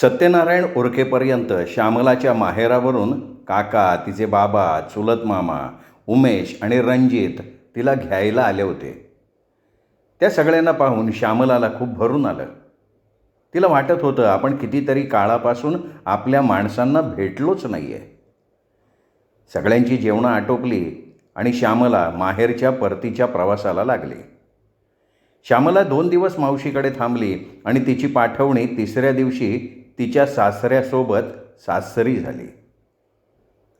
सत्यनारायण उरकेपर्यंत श्यामलाच्या माहेरावरून काका, तिचे बाबा, चुलत मामा, उमेश आणि रणजित तिला घ्यायला आले होते. त्या सगळ्यांना पाहून श्यामलाला खूप भरून आलं. तिला वाटत होतं आपण कितीतरी काळापासून आपल्या माणसांना भेटलोच नाही आहे. सगळ्यांची जेवणं आटोपली आणि श्यामला माहेरच्या परतीच्या प्रवासाला लागली. श्यामला 2 दिवस मावशीकडे थांबली आणि तिची पाठवणी 3ऱ्या दिवशी तिच्या सासऱ्यासोबत सासरी झाली.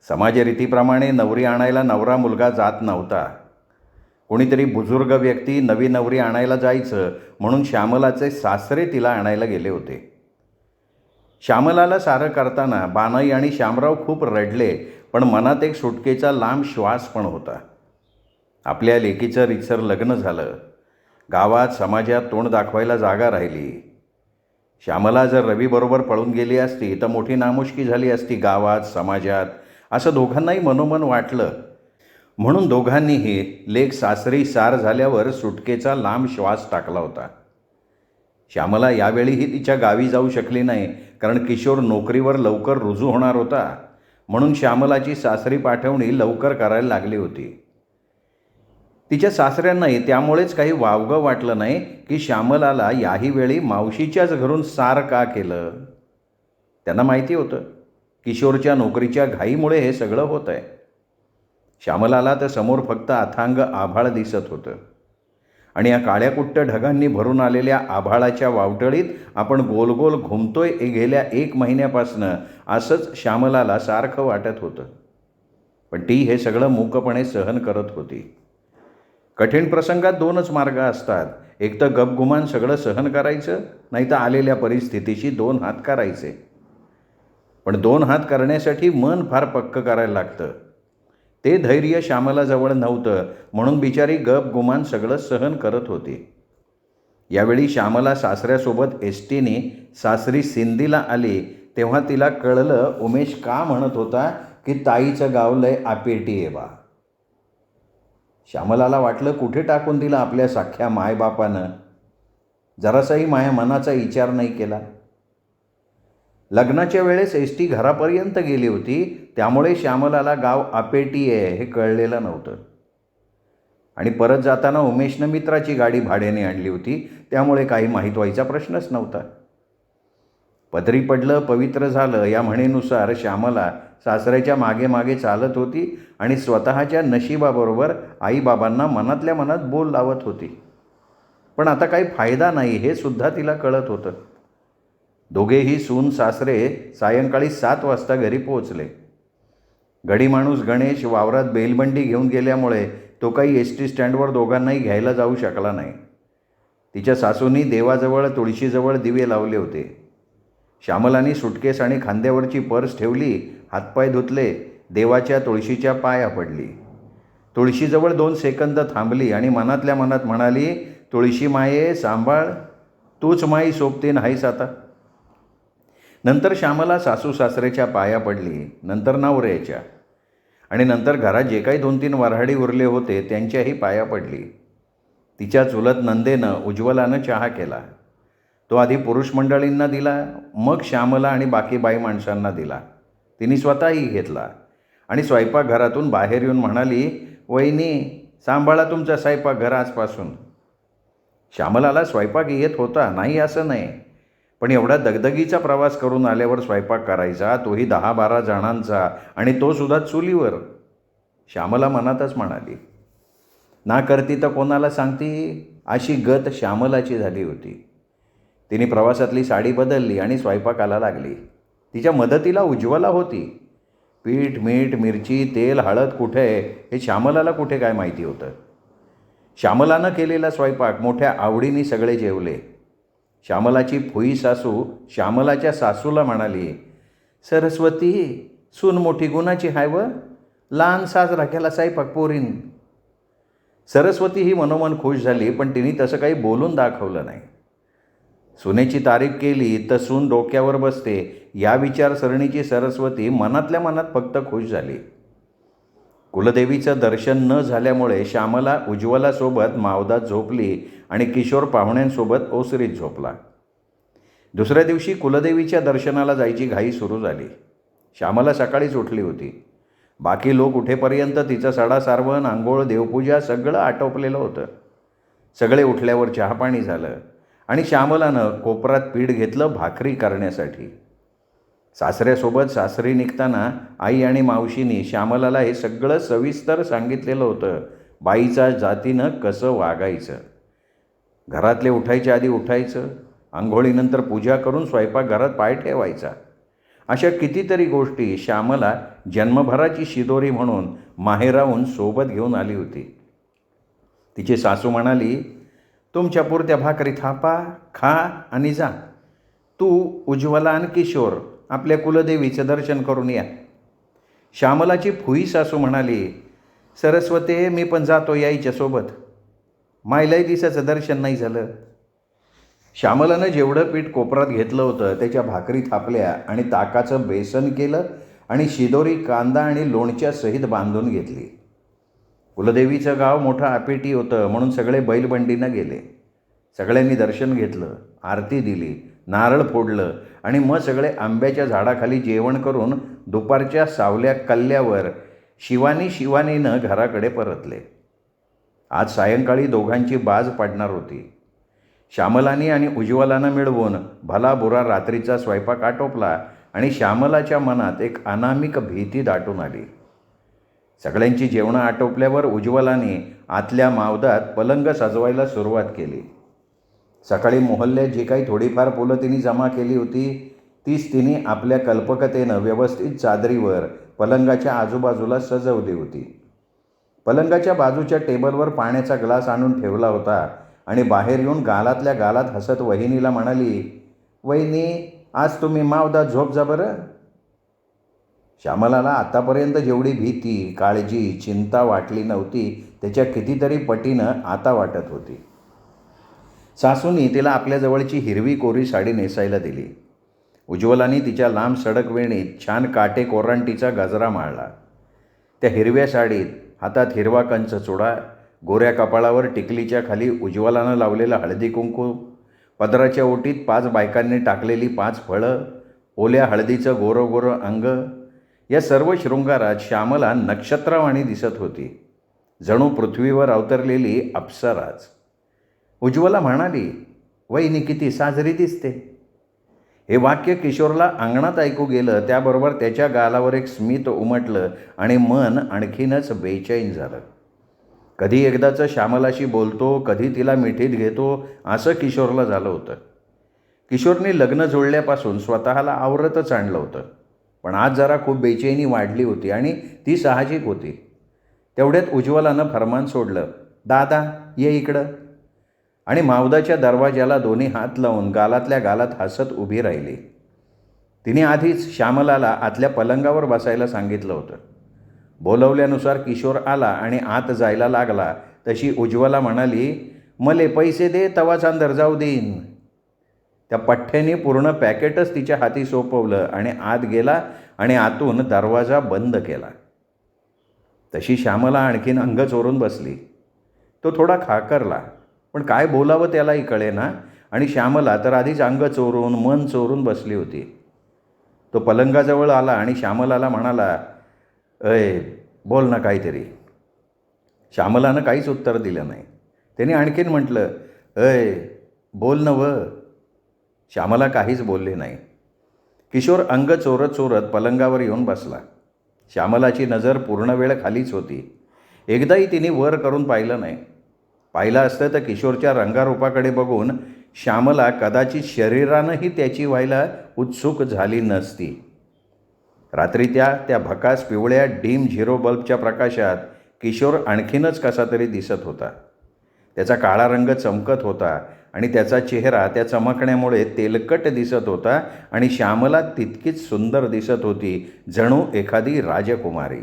समाजरीतीप्रमाणे नवरी आणायला नवरा मुलगा जात नव्हता. कोणीतरी बुजुर्ग व्यक्ती नवी नवरी आणायला जायचं म्हणून श्यामलाचे सासरे तिला आणायला गेले होते. श्यामलाला सारं करताना बानाई आणि श्यामराव खूप रडले, पण मनात एक सुटकेचा लांब श्वास पण होता. आपल्या लेकीचं रीतसर लग्न झालं. गावात समाजात तोंड दाखवायला जागा राहिली. श्यामला जर रवीबरोबर पळून गेली असती तर मोठी नामुष्की झाली असती गावात, समाजात, असं दोघांनाही मनोमन वाटलं. म्हणून दोघांनीही लेक सासरी सार झाल्यावर सुटकेचा लांब श्वास टाकला होता. श्यामला यावेळीही तिच्या गावी जाऊ शकली नाही, कारण किशोर नोकरीवर लवकर रुजू होणार होता. म्हणून श्यामलाची सासरी पाठवणी लवकर करायला लागली होती. तिच्या सासऱ्यांनाही त्यामुळेच काही वावगं वाटलं नाही की श्यामलाला याही वेळी मावशीच्याच घरून सार का केलं. त्यांना माहिती होतं किशोरच्या नोकरीच्या घाईमुळे हे सगळं होत आहे. श्यामलाला तर समोर फक्त अथांग आभाळ दिसत होतं आणि या काळ्याकुट्ट ढगांनी भरून आलेल्या आभाळाच्या वावटळीत आपण गोल गोल घुमतोय गेल्या 1 महिन्यापासनं असंच श्यामलाला सारखं वाटत होतं. पण ती हे सगळं मूकपणे सहन करत होती. कठीण प्रसंगात 2च मार्ग असतात. एक तर गपगुमान सगळं सहन करायचं, नाही तर आलेल्या परिस्थितीशी 2 हात करायचे. पण 2 हात करण्यासाठी मन फार पक्कं करायला लागतं. ते धैर्य श्यामलाजवळ नव्हतं, म्हणून बिचारी गपगुमान सगळं सहन करत होती. यावेळी श्यामला सासऱ्यासोबत एसटीने सासरी सिंदीला आली तेव्हा तिला कळलं उमेश का म्हणत होता की ताईचं गाव लय आपेटी आहे बा. श्यामलाला वाटलं कुठे टाकून दिलं आपल्या सख्या मायबापानं. जरासाही माया मनाचा विचार नाही केला. लग्नाच्या वेळेस एसटी घरापर्यंत गेली होती, त्यामुळे श्यामलाला गाव आपेटी आहे हे कळलेलं नव्हतं. आणि परत जाताना उमेशनं मित्राची गाडी भाड्याने आणली होती, त्यामुळे काही माहीत व्हायचा प्रश्नच नव्हता. पदरी पडलं पवित्र झालं या म्हणीनुसार श्यामला सासऱ्याच्या मागे मागे चालत होती आणि स्वतःच्या नशिबाबरोबर आईबाबांना मनातल्या मनात बोल लावत होती. पण आता काही फायदा नाही हे सुद्धा तिला कळत होतं. दोघेही सून सासरे सायंकाळी 7 वाजता घरी पोहोचले. गडी माणूस गणेश वावरात बैलबंडी घेऊन गेल्यामुळे तो काही एसटी स्टँडवर दोघांनाही घ्यायला जाऊ शकला नाही. तिच्या सासूंनी देवाजवळ तुळशीजवळ दिवे लावले होते. श्यामलानी सुटकेस आणि खांद्यावरची पर्स ठेवली, हातपाय धुतले, देवाच्या तुळशीच्या पाया पडली. तुळशीजवळ 2 सेकंद थांबली आणि मनातल्या मनात म्हणाली, तुळशी माये सांभाळ, तूच माई सोबतीन हायस आता. नंतर श्यामला सासू सासऱ्याच्या पाया पडली, नंतर नवऱ्याच्या, आणि नंतर घरात जे काही 2-3 वऱ्हाडी उरले होते त्यांच्याही पाया पडली. तिच्या चुलत नंदेनं उज्ज्वलानं चहा केला. तो आधी पुरुष मंडळींना दिला, मग श्यामला आणि बाकी बाई माणसांना दिला. तिने स्वतःही घेतला आणि स्वयंपाकघरातून बाहेर येऊन म्हणाली, वहिनी सांभाळा तुमचा स्वयंपाकघर आजपासून. श्यामलाला स्वयंपाक येत होता, नाही असं नाही, पण एवढा दगदगीचा प्रवास करून आल्यावर स्वयंपाक करायचा, तोही 10-12 जणांचा, आणि तो सुद्धा चुलीवर. श्यामला मनातच म्हणाली, ना करती तर कोणाला सांगती, अशी गत श्यामलाची झाली होती. तिने प्रवासातली साडी बदलली आणि स्वयंपाकाला लागली. तिच्या मदतीला उज्ज्वला होती. पीठ, मीठ, मिरची, तेल, हळद कुठे आहे हे श्यामलाला कुठे काय माहिती होतं. श्यामलानं केलेला स्वयंपाक मोठ्या आवडीने सगळे जेवले. श्यामलाची फुई सासू श्यामलाच्या सासूला म्हणाली, सरस्वती सून मोठी गुणाची हाय व, लहान साजरा केला स्वयंपाक पोरीन. सरस्वती ही मनोमन खुश झाली, पण तिने तसं काही बोलून दाखवलं नाही. सुनेची तारीफ केली तर सून डोक्यावर बसते या विचारसरणीची सरस्वती मनातल्या मनात फक्त खुश झाली. कुलदेवीचं दर्शन न झाल्यामुळे श्यामला उज्ज्वलासोबत मावदात झोपली आणि किशोर पाहुण्यांसोबत ओसरीत झोपला. दुसऱ्या दिवशी कुलदेवीच्या दर्शनाला जायची घाई सुरू झाली. श्यामला सकाळीच उठली होती. बाकी लोक उठेपर्यंत तिचं सडा सारवण, आंघोळ, देवपूजा सगळं आटोपलेलं होतं. सगळे उठल्यावर चहापाणी झालं आणि श्यामलानं कोपरात पीठ घेतलं भाकरी करण्यासाठी. सासऱ्यासोबत सासरी निघताना आई आणि मावशींनी श्यामलाला हे सगळं सविस्तर सांगितलेलं होतं. बाईच्या जातीनं कसं वागायचं, घरातले उठायच्या आधी उठायचं, आंघोळीनंतर पूजा करून स्वयंपाकघरात पाय ठेवायचा, अशा कितीतरी गोष्टी श्यामला जन्मभराची शिदोरी म्हणून माहेराहून सोबत घेऊन आली होती. तिची सासू म्हणाली, तुमच्या पुरत्या भाकरी थापा, खा आणि जा. तू, उज्ज्वला आणि किशोर आपल्या कुलदेवीचं दर्शन करून या. श्यामलाची फुई सासू म्हणाली, सरस्वते मी पण जातो याईच्यासोबत. मायलाही दिसाचं दर्शन नाही झालं. श्यामलानं जेवढं पीठ कोपरात घेतलं होतं त्याच्या भाकरी थापल्या आणि ताकाचं बेसन केलं आणि शिदोरी कांदा आणि लोणच्या सहित बांधून घेतली. कुलदेवीचं गाव मोठं आपेटी होतं म्हणून सगळे बैलबंडीनं गेले. सगळ्यांनी दर्शन घेतलं, आरती दिली, नारळ फोडलं आणि मग सगळे आंब्याच्या झाडाखाली जेवण करून दुपारच्या सावल्या कल्ल्यावर शिवानीनं घराकडे परतले. आज सायंकाळी दोघांची बाज पडणार होती. श्यामलानी आणि उज्ज्वलानं मिळवून भला बुरा रात्रीचा स्वयंपाक आटोपला आणि श्यामलाच्या मनात एक अनामिक भीती दाटून आली. सगळ्यांची जेवणं आटोपल्यावर उज्ज्वलाने आतल्या मावदात पलंग सजवायला सुरुवात केली. सकाळी मोहल्ल्यात जी काही थोडीफार फुलं तिने जमा केली होती तीच तिने आपल्या कल्पकतेनं व्यवस्थित चादरीवर पलंगाच्या आजूबाजूला सजवली होती. पलंगाच्या बाजूच्या टेबलवर पाण्याचा ग्लास आणून ठेवला होता आणि बाहेर येऊन गालातल्या गालात हसत वहिनीला म्हणाली, वहिनी आज तुम्ही मावदात झोप जा बरं. श्यामलाला आतापर्यंत जेवढी भीती, काळजी, चिंता वाटली नव्हती त्याच्या कितीतरी पटीनं आता वाटत होती. सासूनी तिला आपल्याजवळची हिरवी कोरी साडी नेसायला दिली. उज्ज्वलानी तिच्या लांब सडक वेणीत छान काटे कोरांटीचा गजरा माळला. त्या हिरव्या साडीत हातात हिरवा कंच चुडा, गोऱ्या कपाळावर टिकलीच्या खाली उज्ज्वलानं लावलेलं हळदी कुंकू, पदराच्या ओटीत 5 बायकांनी टाकलेली 5 फळं, ओल्या हळदीचं गोरं गोरं अंग, या सर्व शृंगारात श्यामला नक्षत्रवाणी दिसत होती, जणू पृथ्वीवर अवतरलेली अप्सराच. उज्ज्वला म्हणाली, वहिनी किती साजरी दिसते. हे वाक्य किशोरला अंगणात ऐकू गेलं. त्याबरोबर त्याच्या गालावर एक स्मित उमटलं आणि मन आणखीनच बेचैन झालं. कधी एकदाचं श्यामलाशी बोलतो, कधी तिला मिठीत घेतो असं किशोरला झालं होतं. किशोरने लग्न जुळल्यापासून स्वतःला आवरतच आणलं होतं, पण आज जरा खूप बेचैनी वाढली होती आणि ती साहजिक होती. तेवढ्यात उज्ज्वलानं फरमान सोडलं, दादा ये इकडं. आणि मावदाच्या दरवाजाला दोन्ही हात लावून गालातल्या गालात हसत उभी राहिली. तिने आधीच श्यामलाला आतल्या पलंगावर बसायला सांगितलं होतं. बोलवल्यानुसार किशोर आला आणि आत जायला लागला तशी उज्ज्वला म्हणाली, मले पैसे दे तवाच अंदर जाऊ देईन. त्या पठ्ठ्याने पूर्ण पॅकेटच तिच्या हाती सोपवलं आणि आत गेला आणि आतून दरवाजा बंद केला. तशी श्यामला आणखीन अंग चोरून बसली. तो थोडा खाकरला, पण काय बोलावं त्यालाही कळेना आणि श्यामला तर आधीच अंग चोरून मन चोरून बसली होती. तो पलंगाजवळ आला आणि श्यामलाला म्हणाला, अय बोल ना काहीतरी. श्यामलानं काहीच उत्तर दिलं नाही. त्याने आणखीन म्हटलं, अय बोल ना व. श्यामला काहीच बोलली नाही. किशोर अंग चोरत चोरत पलंगावर येऊन बसला. श्यामलाची नजर पूर्ण वेळ खालीच होती. एकदाही तिने वर करून पाहिलं नाही. पाहिलं असतं तर किशोरच्या रंगारूपाकडे बघून श्यामला कदाचित शरीरानंही त्याची व्हायला उत्सुक झाली नसती. रात्री त्या भकास पिवळ्या डीम झिरो बल्बच्या प्रकाशात किशोर आणखीनच कसा तरी दिसत होता. त्याचा काळा रंग चमकत होता आणि त्याचा चेहरा त्या चमकण्यामुळे तेलकट दिसत होता आणि श्यामला तितकीच सुंदर दिसत होती, जणू एखादी राजकुमारी.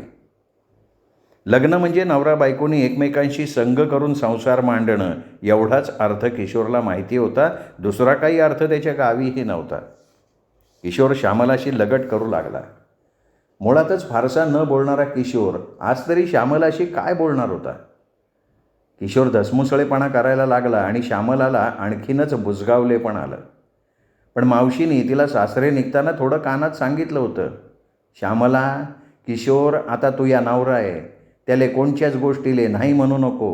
लग्न म्हणजे नवरा बायकोनी एकमेकांशी संग करून संसार मांडणं एवढाच अर्थ किशोरला माहिती होता. दुसरा काही अर्थ त्याच्या गावीही नव्हता. किशोर श्यामलाशी लगट करू लागला. मुळातच फारसा न बोलणारा किशोर आज तरी श्यामलाशी काय बोलणार होता. किशोर धसमुसळेपणा करायला लागला आणि श्यामलाला आणखीनच बुजगावले पण आलं. पण मावशीने तिला सासरे निघताना थोडं कानात सांगितलं होतं, श्यामला, किशोर आता तू या नवरा आहे, त्याले कोणत्याच गोष्टीले नाही म्हणू नको.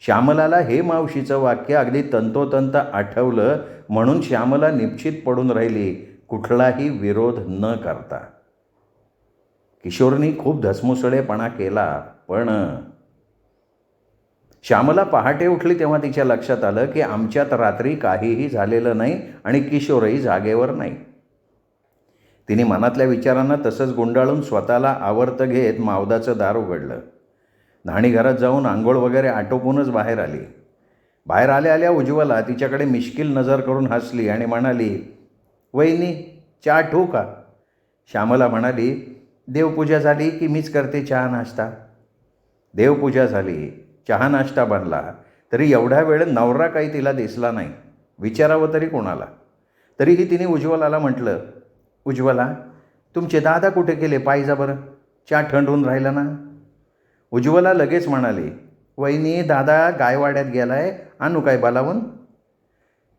श्यामलाला हे मावशीचं वाक्य अगदी तंतोतंत आठवलं, म्हणून श्यामला निश्चित पडून राहिली, कुठलाही विरोध न करता. किशोरनी खूप धसमुसळेपणा केला, पण श्यामला पहाटे उठली तेव्हा तिच्या लक्षात आलं की आमच्यात रात्री काहीही झालेलं नाही आणि किशोरही जागेवर नाही. तिने मनातल्या विचारांना तसंच गुंडाळून स्वतःला आवर्त घेत मावदाचं दार उघडलं. न्हाणीघरात जाऊन आंघोळ वगैरे आटोपूनच बाहेर आली. बाहेर आल्या आल्या उज्ज्वला तिच्याकडे मिश्किल नजर करून हसली आणि म्हणाली, वहिनी, चहा ठेवू का? श्यामला म्हणाली, देवपूजा झाली की मीच करते चहा नाश्ता. देवपूजा झाली, चहा नाश्ता बनला, तरी एवढ्या वेळ नवरा काही तिला दिसला नाही. विचारावं तरी कोणाला? तरीही तिने उज्ज्वलाला म्हटलं, उज्ज्वला, तुमचे दादा कुठे गेले? पाहिजा बरं, चहा थंड होऊन राहिला ना. उज्ज्वला लगेच म्हणाली, वहिनी, दादा गायवाड्यात गेलाय, आणू काय बोलावून?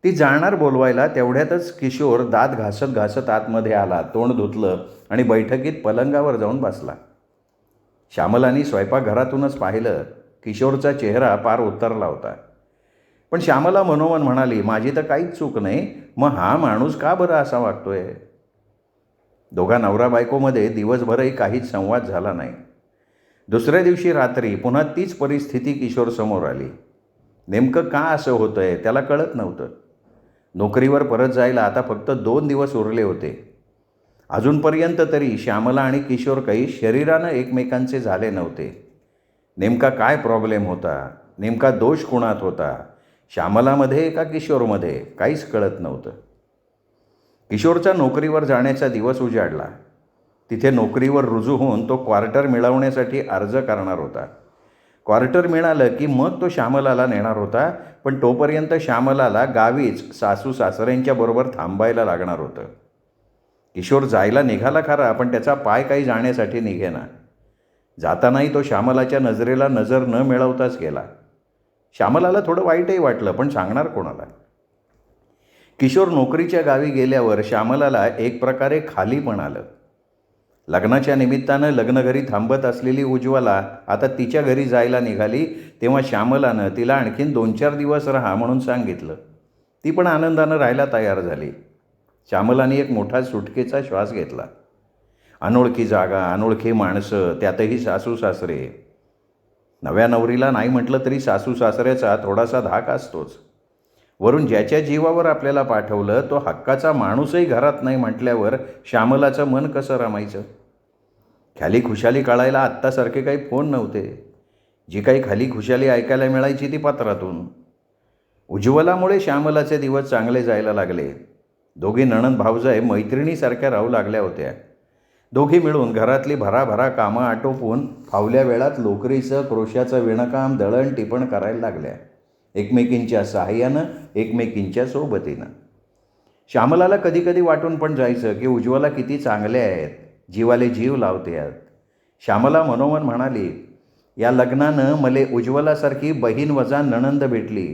ती जाणार बोलवायला तेवढ्यातच किशोर दात घासत घासत आतमध्ये आला, तोंड धुतलं आणि बैठकीत पलंगावर जाऊन बसला. श्यामलानी स्वयंपाकघरातूनच पाहिलं, किशोरचा चेहरा पार उतरला होता. पण श्यामला मनोमन म्हणाली, माझी तर काहीच चूक नाही, मग हा माणूस का बरं असा वागतोय? दोघा नवरा बायकोमध्ये दिवसभरही काहीच संवाद झाला नाही. दुसऱ्या दिवशी रात्री पुन्हा तीच परिस्थिती किशोरसमोर आली. नेमकं का असं होतंय त्याला कळत नव्हतं. नोकरीवर परत जायला आता फक्त 2 दिवस उरले होते. अजूनपर्यंत तरी श्यामला आणि किशोर काही शरीरानं एकमेकांचे झाले नव्हते. नेमका काय प्रॉब्लेम होता, नेमका दोष कुणात होता, श्यामलामध्ये का किशोरमध्ये, काहीच कळत नव्हतं. किशोरचा नोकरीवर जाण्याचा दिवस उजाडला. तिथे नोकरीवर रुजू होऊन तो क्वार्टर मिळवण्यासाठी अर्ज करणार होता. क्वार्टर मिळालं की मग तो श्यामलाला नेणार होता, पण तोपर्यंत श्यामलाला गावीच सासू सासऱ्यांच्या बरोबर थांबायला लागणार होतं. किशोर जायला निघाला खरा, पण त्याचा पाय काही जाण्यासाठी निघेना. जातानाही तो श्यामलाच्या नजरेला नजर न मिळवताच गेला. श्यामलाला थोडं वाईटही वाटलं, पण सांगणार कोणाला? किशोर नोकरीच्या गावी गेल्यावर श्यामलाला एक प्रकारे खाली पण आलं. लग्नाच्या निमित्तानं लग्नघरी थांबत असलेली उज्ज्वला आता तिच्या घरी जायला निघाली, तेव्हा श्यामलानं तिला आणखीन 2-4 दिवस राहा म्हणून सांगितलं. ती पण आनंदानं राहायला तयार झाली. श्यामलाने एक मोठा सुटकेचा श्वास घेतला. अनोळखी जागा, अनोळखी माणसं, त्यातही सासू सासरे. नव्या नवरीला नाही म्हटलं तरी सासू सासऱ्याचा थोडासा धाक असतोच. वरून ज्याच्या जीवावर आपल्याला पाठवलं तो हक्काचा माणूसही घरात नाही म्हटल्यावर श्यामलाचं मन कसं रमायचं? खाली खुशाली कळायला आत्तासारखे काही फोन नव्हते. जी काही खाली खुशाली ऐकायला मिळायची ती पत्रातून. उज्ज्वलामुळे श्यामलाचे दिवस चांगले जायला लागले. दोघी नणंद भावजाई मैत्रिणीसारख्या राहू लागल्या होत्या. दोघी मिळून घरातली भराभरा कामं आटोपून फावल्या वेळात लोकरीचं, क्रोशाचं विणकाम, दळण टिपण करायला लागल्या, एकमेकींच्या सहाय्यानं, एकमेकींच्या सोबतीनं. श्यामलाला कधी कधी वाटून पण जायचं की उज्ज्वला किती चांगल्या आहेत, जीवाले जीव लावतात. श्यामला मनोमन म्हणाली, या लग्नानं मले उज्ज्वलासारखी बहीण वजा नणंद भेटली.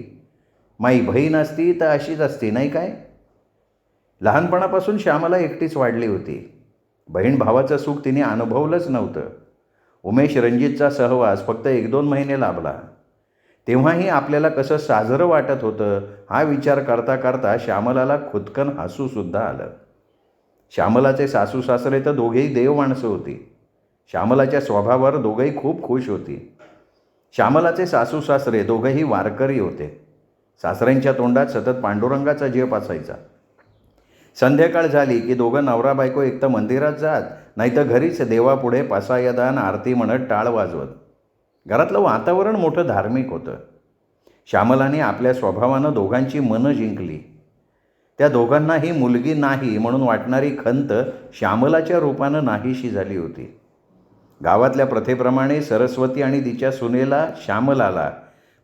माई बहीण असती तर अशीच असती नाही काय? लहानपणापासून श्यामला एकटीच वाढली होती. बहीण भावाचं सुख तिने अनुभवलंच नव्हतं. उमेश रणजितचा सहवास फक्त 1-2 महिने लाभला. तेव्हाही आपल्याला कसं साजरं वाटत होतं हा विचार करता करता श्यामलाला खुदकन हसूसुद्धा आलं. श्यामलाचे सासू सासरे तर दोघेही देव माणसं होती. श्यामलाच्या स्वभावावर दोघंही खूप खुश होती. श्यामलाचे सासू सासरे दोघंही वारकरी होते. सासऱ्यांच्या तोंडात सतत पांडुरंगाचा जप असायचा. संध्याकाळ झाली की दोघं नवरा बायको एक तर मंदिरात जात, नाहीतर घरीच देवापुढे पसायदान आरती म्हणत टाळ वाजवत. घरातलं वातावरण मोठं धार्मिक होतं. श्यामलाने आपल्या स्वभावानं दोघांची मनं जिंकली. त्या दोघांनाही मुलगी नाही म्हणून वाटणारी खंत श्यामलाच्या रूपानं नाहीशी झाली होती. गावातल्या प्रथेप्रमाणे सरस्वती आणि तिच्या सुनेला श्यामलाला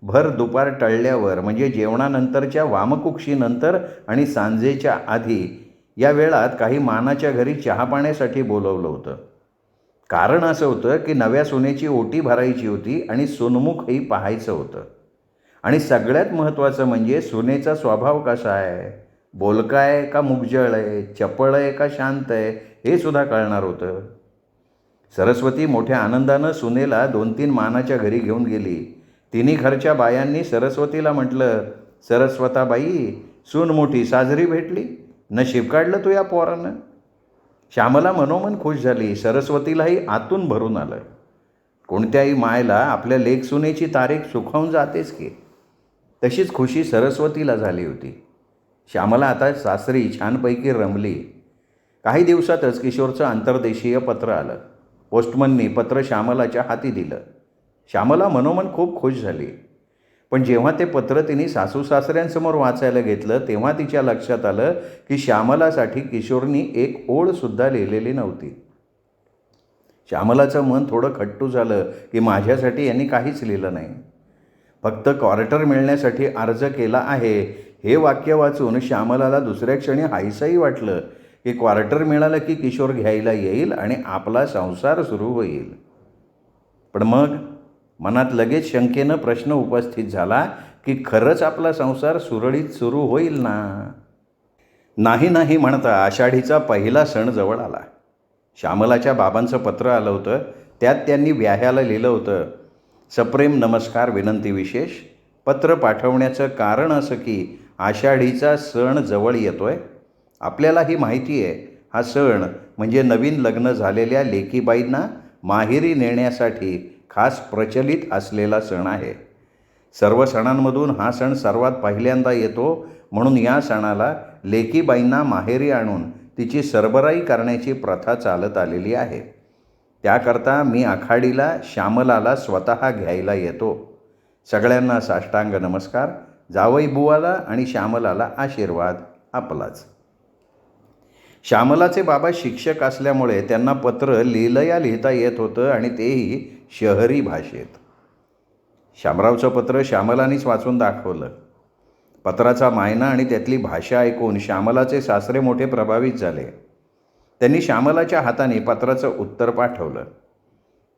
भर दुपार टळल्यावर, म्हणजे जेवणानंतरच्या वामकुक्षीनंतर आणि सांजेच्या आधी या वेळात काही मानाच्या घरी चहापाण्यासाठी बोलवलं होतं. कारण असं होतं की नव्या सुनेची ओटी भरायची होती आणि सुनमुखही पाहायचं होतं. आणि सगळ्यात महत्त्वाचं म्हणजे सुनेचा स्वभाव कसा आहे, बोलका आहे का मुगजळ आहे, चपळ आहे का शांत आहे, हे सुद्धा कळणार होतं. सरस्वती मोठ्या आनंदानं सुनेला 2-3 मानाच्या घरी घेऊन गेली. तिन्ही घरच्या बायांनी सरस्वतीला म्हटलं, सरस्वताबाई, सून मोठी साजरी भेटली, नशीब काढलं तू या पोरानं. श्यामला मनोमन खुश झाली. सरस्वतीलाही आतून भरून आलं. कोणत्याही मायला आपल्या लेकसुनेची तारीख सुखावून जातेच की. तशीच खुशी सरस्वतीला झाली होती. श्यामला आता सासरी छानपैकी रमली. काही दिवसातच किशोरचं आंतरदेशीय पत्र आलं. पोस्टमननी पत्र श्यामलाच्या हाती दिलं. श्यामला मनोमन खूप खुश झाली. पण जेव्हा ते पत्र तिने सासू सासऱ्यांसमोर वाचायला घेतलं तेव्हा तिच्या लक्षात आलं की श्यामलासाठी किशोरनी एक ओळसुद्धा लिहिलेली नव्हती. श्यामलाचं मन थोडं खट्टू झालं की माझ्यासाठी यांनी काहीच लिहिलं नाही. फक्त क्वार्टर मिळण्यासाठी अर्ज केला आहे हे वाक्य वाचून श्यामलाला दुसऱ्या क्षणी हायसंही वाटलं की क्वार्टर मिळालं की किशोर घ्यायला येईल आणि आपला संसार सुरू होईल. पण मग मनात लगेच शंकेनं प्रश्न उपस्थित झाला की खरंच आपला संसार सुरळीत सुरू होईल ना? नाही नाही म्हणता आषाढीचा पहिला सण जवळ आला. श्यामलाच्या बाबांचं पत्र आलं होतं. त्यात त्यांनी व्याह्याला लिहिलं होतं, सप्रेम नमस्कार विनंती विशेष. पत्र पाठवण्याचं कारण असं की आषाढीचा सण जवळ येतोय. आपल्यालाही माहिती आहे हा सण म्हणजे नवीन लग्न झालेल्या लेकीबाईंना माहेरी नेण्यासाठी खास प्रचलित असलेला सण आहे. सर्व सणांमधून हा सण सर्वात पहिल्यांदा येतो म्हणून या सणाला लेकीबाईंना माहेरी आणून तिची सरबराई करण्याची प्रथा चालत आलेली आहे. त्याकरता मी आखाडीला श्यामलाला स्वतः घ्यायला येतो. सगळ्यांना साष्टांग नमस्कार. जावई बुवाला आणि श्यामलाला आशीर्वाद आपलाच. श्यामलाचे बाबा शिक्षक असल्यामुळे त्यांना पत्र लिहिलंया लिहिता येत होतं आणि तेही शहरी भाषेत. श्यामरावचं पत्र श्यामलानीच वाचून दाखवलं. पत्राचा मायना आणि त्यातली भाषा ऐकून श्यामलाचे सासरे मोठे प्रभावित झाले. त्यांनी श्यामलाच्या हाताने पत्राचं उत्तर पाठवलं.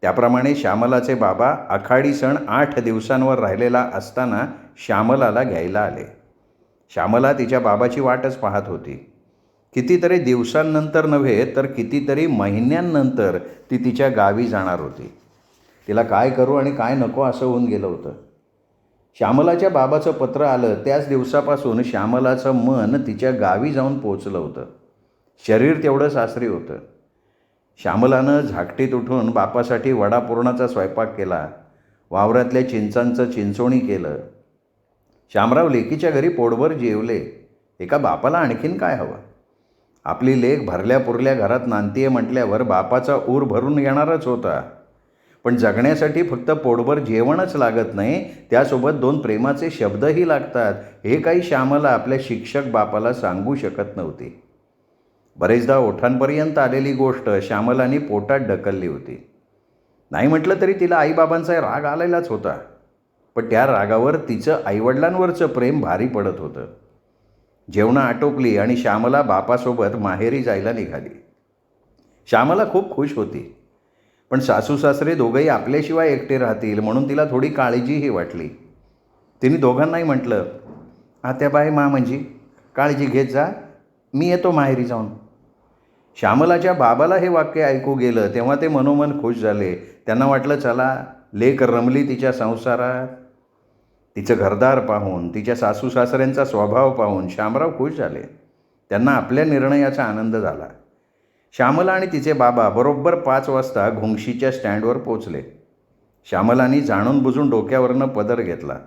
त्याप्रमाणे श्यामलाचे बाबा आखाडी सण 8 दिवसांवर राहिलेला असताना श्यामलाला घ्यायला आले. श्यामला तिच्या बाबाची वाटच पाहत होती. कितीतरी दिवसांनंतर नव्हे तर कितीतरी महिन्यांनंतर ती तिच्या गावी जाणार होती. तिला काय करू आणि काय नको असं होऊन गेलं होतं. श्यामलाच्या बाबाचं पत्र आलं त्याच दिवसापासून श्यामलाचं मन तिच्या गावी जाऊन पोचलं होतं. शरीर तेवढं सासरी होतं. श्यामलानं झाकटीत उठून बापासाठी वडापुरणाचा स्वयंपाक केला. वावरातल्या चिंचांचं चिंचोणी केलं. श्यामराव लेकीच्या घरी पोटभर जेवले. एका बापाला आणखीन काय हवं? आपली लेक भरल्या पुरल्या घरात नांदतीये म्हटल्यावर बापाचा ऊर भरून येणारच होता. पण जगण्यासाठी फक्त पोटभर जेवणच लागत नाही, त्यासोबत 2 प्रेमाचे शब्दही लागतात हे काही श्यामला आपल्या शिक्षक बापाला सांगू शकत नव्हती. बरेचदा ओठांपर्यंत आलेली गोष्ट श्यामलानी पोटात ढकलली होती. नाही म्हटलं तरी तिला आईबाबांचा राग आलेलाच होता. पण त्या रागावर तिचं आईवडिलांवरचं प्रेम भारी पडत होतं. जेवणं आटोपली आणि श्यामला बापासोबत माहेरी जायला निघाली. श्यामला खूप खुश होती. पण सासू सासरे दोघंही आपल्याशिवाय एकटे राहतील म्हणून तिला थोडी काळजीही वाटली. तिने दोघांनाही म्हटलं, आत्याबाई मामंजी काळजी घेत जा, मी येतो माहेरी जाऊन. श्यामलाच्या बाबाला हे वाक्य ऐकू गेलं तेव्हा ते मनोमन खुश झाले. त्यांना वाटलं चला लेक रमली तिच्या संसारात. तिचं घरदार पाहून तिच्या सासू सासऱ्यांचा स्वभाव पाहून श्यामराव खुश झाले. त्यांना आपल्या निर्णयाचा आनंद झाला. श्यामला आणि तिचे बाबा बरोबर 5 वाजता घुंगशीच्या स्टँडवर पोचले. श्यामलानी जाणून बुजून डोक्यावरनं पदर घेतला.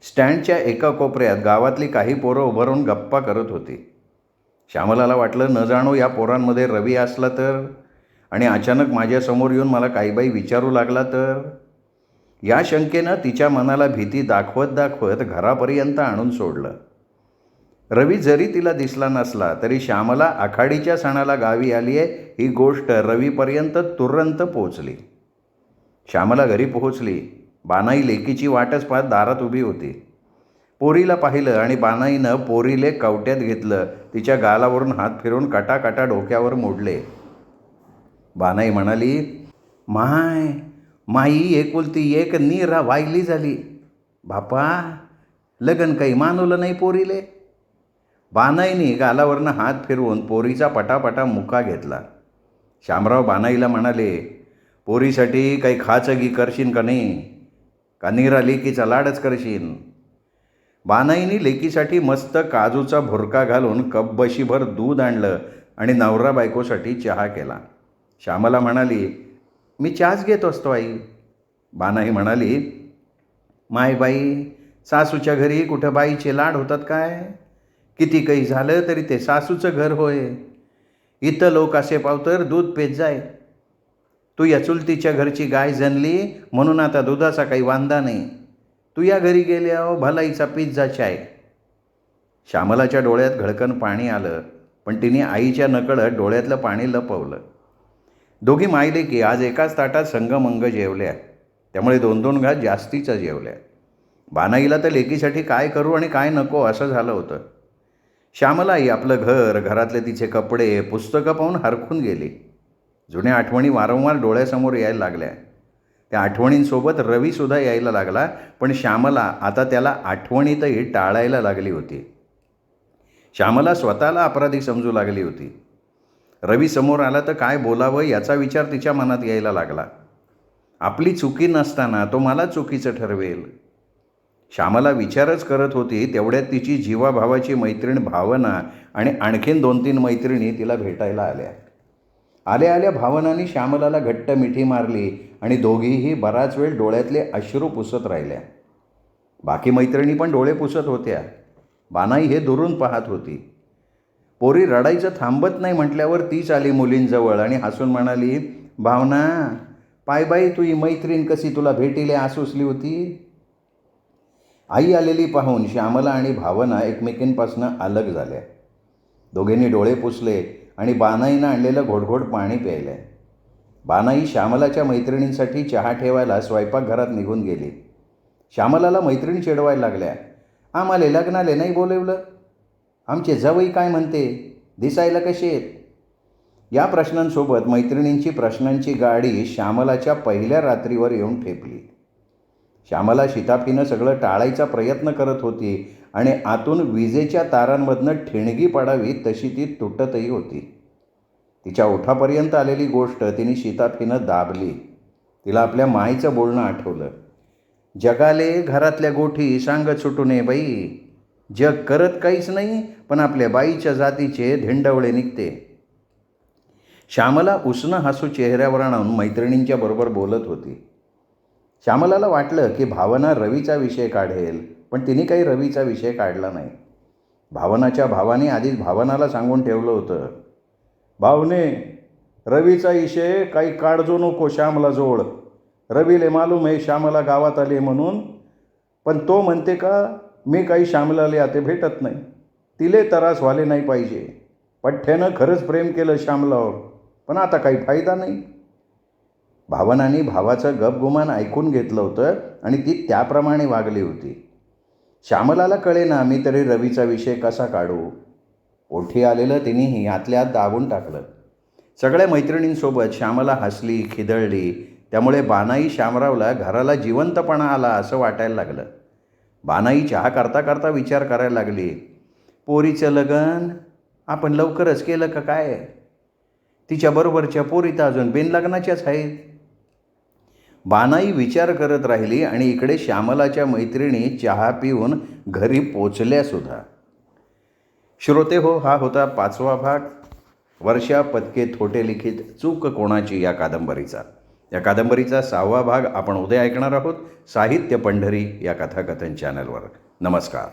स्टँडच्या एका कोपऱ्यात गावातली काही पोरं उभं राहून गप्पा करत होती. श्यामलाला वाटलं न जाणो या पोरांमध्ये रवी असला तर, आणि अचानक माझ्यासमोर येऊन मला काही बाई विचारू लागला तर. या शंकेनं तिच्या मनाला भीती दाखवत दाखवत घरापर्यंत आणून सोडलं. रवी जरी तिला दिसला नसला तरी श्यामला आखाडीच्या सणाला गावी आली आहे ही गोष्ट रवीपर्यंत तुरंत पोचली. श्यामला घरी पोहोचली. बानाई लेकीची वाटच पाहत दारात उभी होती. पोरीला पाहिलं आणि बानाईनं पोरीले कवट्यात घेतलं. तिच्या गालावरून हात फिरवून कटाकटा डोक्यावर मोडले. बानाई म्हणाली, माई एकुलती एक नीरा वायली झाली. बापा लगन काही मानवलं नाही पोरीले. बानाईने गालावरनं हात फिरवून पोरीचा पटापटा मुका घेतला. शामराव बानाईला म्हणाले, पोरीसाठी काही खाचगी करशील का नाही, का निरा लेकीचा लाडच करशील. बानाईने लेकीसाठी मस्त काजूचा भुरका घालून कपबशीभर दूध आणलं आणि नवरा बायकोसाठी चहा केला. श्यामला म्हणाली, मी चहाच घेत असतो आई. बानाई म्हणाली, माय बाई, सासूच्या घरी कुठं बाईचे लाड होतात काय. किती काही झालं तरी ते सासूचं घर होय. इथं लोक असे पावतर दूध पेत जाय. तू या चुलतीच्या घरची गाय जनली म्हणून आता दुधाचा काही वांदा नाही. तू या घरी गेल्यावर भलाईचा पिझ्झा चाय. श्यामलाच्या डोळ्यात घळकन पाणी आलं, पण तिने आईच्या नकळत डोळ्यातलं पाणी लपवलं. दोघी मायले की आज एकाच ताटात संगमंग जेवल्या, त्यामुळे 2-2 घास जास्तीच्या जेवल्या. बानाईला तर लेकीसाठी काय करू आणि काय नको असं झालं होतं. श्यामलाही आपलं घर, घरातले तिचे कपडे, पुस्तकं पाहून हरखून गेली. जुन्या आठवणी वारंवार डोळ्यासमोर यायला लागल्या. त्या आठवणींसोबत रवीसुद्धा यायला लागला, पण श्यामला आता त्याला आठवणीतही टाळायला लागली होती. श्यामला स्वतःला अपराधी समजू लागली होती. रवी समोर आला तर काय बोलावं याचा विचार तिच्या मनात यायला लागला. आपली चुकी नसताना तो मला चुकीचं ठरवेल. श्यामला विचारच करत होती तेवढ्यात तिची जीवाभावाची मैत्रीण भावना आणि आणखीन 2-3 मैत्रिणी तिला भेटायला आल्या. आल्या भावनाने श्यामलाला घट्ट मिठी मारली आणि दोघीही बराच वेळ डोळ्यातले अश्रू पुसत राहिल्या. बाकी मैत्रिणी पण डोळे पुसत होत्या. बानाई हे दुरून पाहत होती. पोरी रडायचं थांबत नाही म्हटल्यावर तीच आली मुलींजवळ आणि हसून म्हणाली, भावना, पाय बाई तुझी मैत्रीण कशी तुला भेटीले आसुसली होती. आई आलेली पाहून श्यामला आणि भावना एकमेकींपासून अलग झाल्या. दोघींनी डोळे पुसले आणि बानाईनं आणलेलं घोटघोट पाणी प्यायलं. बानाई श्यामलाच्या मैत्रिणींसाठी चहा ठेवायला स्वयंपाकघरात निघून गेली. श्यामलाला मैत्रिणी चिडवायला लागल्या, आम्हाला लग्नाले नाही बोलवलं, आमचे जावई काय म्हणते, दिसायला कसे आहेत. या प्रश्नांसोबत मैत्रिणींची प्रश्नांची गाडी श्यामलाच्या पहिल्या रात्रीवर येऊन ठेपली. श्यामला शिताफीनं सगळं टाळायचा प्रयत्न करत होती आणि आतून विजेच्या तारांमधनं ठिणगी पडावी तशी ती तुटतही होती. तिच्या ओठापर्यंत आलेली गोष्ट तिने शिताफीनं दाबली. तिला आपल्या माईचं बोलणं आठवलं, जगाले घरातल्या गोठी सांगत सुटू नये बाई. जग करत काहीच नाही, पण आपल्या बाईच्या जातीचे धिंडवळे निघते. श्यामला उसनं हसू चेहऱ्यावर आणून मैत्रिणींच्या बरोबर बोलत होती. श्यामलाला वाटलं की भावना रवीचा विषय काढेल, पण तिने काही रवीचा विषय काढला नाही. भावनाच्या भावाने आधीच भावनाला सांगून ठेवलं होतं, भावने, रवीचा विषय काही काढजो नको श्यामला जोड. रवीले मालूम आहे श्यामला गावात आले म्हणून, पण तो म्हणते का मी काही श्यामलाले आते भेटत नाही. तिले त्रास व्हाले नाही पाहिजे. पठ्ठ्यानं खरंच प्रेम केलं श्यामलावर, पण आता काही फायदा नाही. भावनाने भावाचं गपगुमान ऐकून घेतलं होतं आणि ती त्याप्रमाणे वागली होती. श्यामलाला कळेना मी तरी रवीचा विषय कसा काढू. ओठी आलेलं तिनेही आतल्या आत दाबून टाकलं. सगळ्या मैत्रिणींसोबत श्यामला हसली, खिदळली. त्यामुळे बानाई श्यामरावला घराला जिवंतपणा आला असं वाटायला लागलं. बानाई चहा करता करता विचार करायला लागली, पोरीचं लग्न आपण लवकरच केलं का काय. तिच्याबरोबरच्या पोरी तर अजून बिनलग्नाच्याच आहेत. बानाई विचार करत राहिली आणि इकडे श्यामलाच्या मैत्रिणी चहा पिऊन घरी पोचल्यासुद्धा. श्रोते हो, हा होता 5वा भाग वर्षा पत्के थोटे लिखित चूक कोणाची या कादंबरीचा. या कादंबरीचा 6वा भाग आपण उद्या ऐकणार आहोत साहित्य पंढरी या कथाकथन चॅनलवर. नमस्कार.